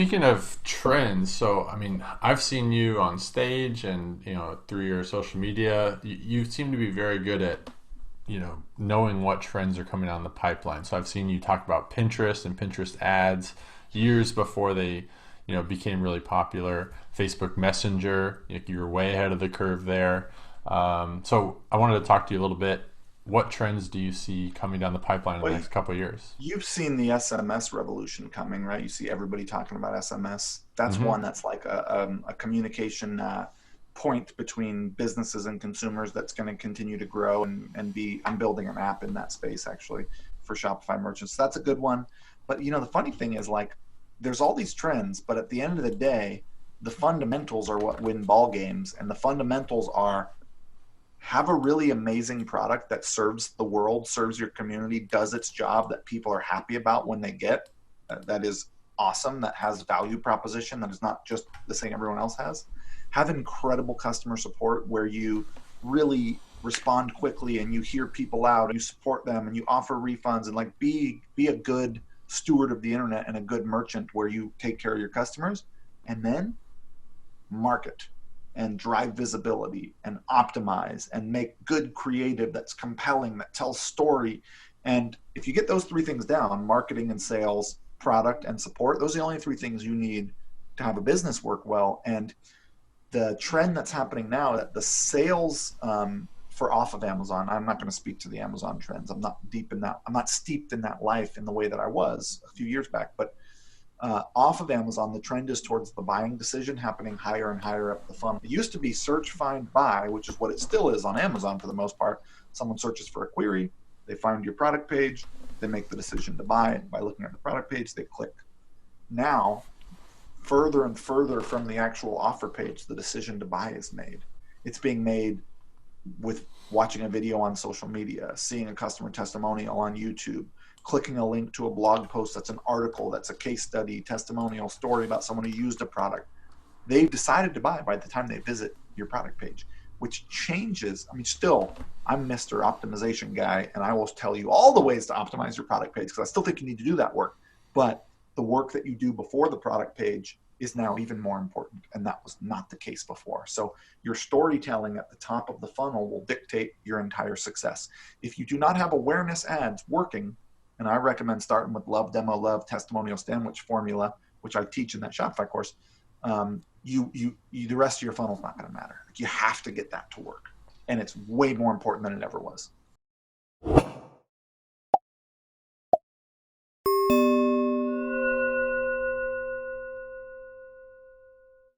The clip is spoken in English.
Speaking of trends, so I mean, I've seen you on stage and through your social media. You seem to be very good at knowing what trends are coming down the pipeline. So I've seen you talk about Pinterest and Pinterest ads years before they became really popular. Facebook Messenger, you're way ahead of the curve there. So I wanted to talk to you a little bit. What trends do you see coming down the pipeline in the Well, next couple of years? you've seen the SMS revolution coming, right? You see everybody talking about SMS. That's one that's like a communication point between businesses and consumers that's going to continue to grow and be. I'm building an app in that space actually for Shopify merchants. So that's a good one. But the funny thing is like there's all these trends, but at the end of the day, the fundamentals are what win ball games, and the fundamentals are have a really amazing product that serves the world, serves your community, does its job that people are happy about when they get. That is awesome. That has value proposition. That is not just the thing everyone else has. Have incredible customer support where you really respond quickly and you hear people out and you support them and you offer refunds and like be a good steward of the internet and a good merchant where you take care of your customers, and then market and drive visibility and optimize and make good creative that's compelling, that tells story. And if you get those three things down, marketing and sales, product and support, those are the only three things you need to have a business work well. And the trend that's happening now, that the sales for off of Amazon, I'm not going to speak to the Amazon trends. I'm not deep in that. I'm not steeped in that life in the way that I was a few years back. But off of Amazon, the trend is towards the buying decision happening higher and higher up the funnel. It used to be search, find, buy, which is what it still is on Amazon for the most part. Someone searches for a query, they find your product page, they make the decision to buy it. By looking at the product page, they click. Now, further and further from the actual offer page, the decision to buy is made. It's being made with watching a video on social media, seeing a customer testimonial on YouTube, clicking a link to a blog post that's an article, that's a case study, testimonial story about someone who used a product. They've decided to buy by the time they visit your product page, which changes. I mean, still, I'm Mr. Optimization guy, and I will tell you all the ways to optimize your product page because I still think you need to do that work. But the work that you do before the product page is now even more important, and that was not the case before. So your storytelling at the top of the funnel will dictate your entire success. If you do not have awareness ads working, and I recommend starting with love, demo, love, testimonial sandwich formula, which I teach in that Shopify course, the rest of your funnel is not going to matter. Like, you have to get that to work, and it's way more important than it ever was.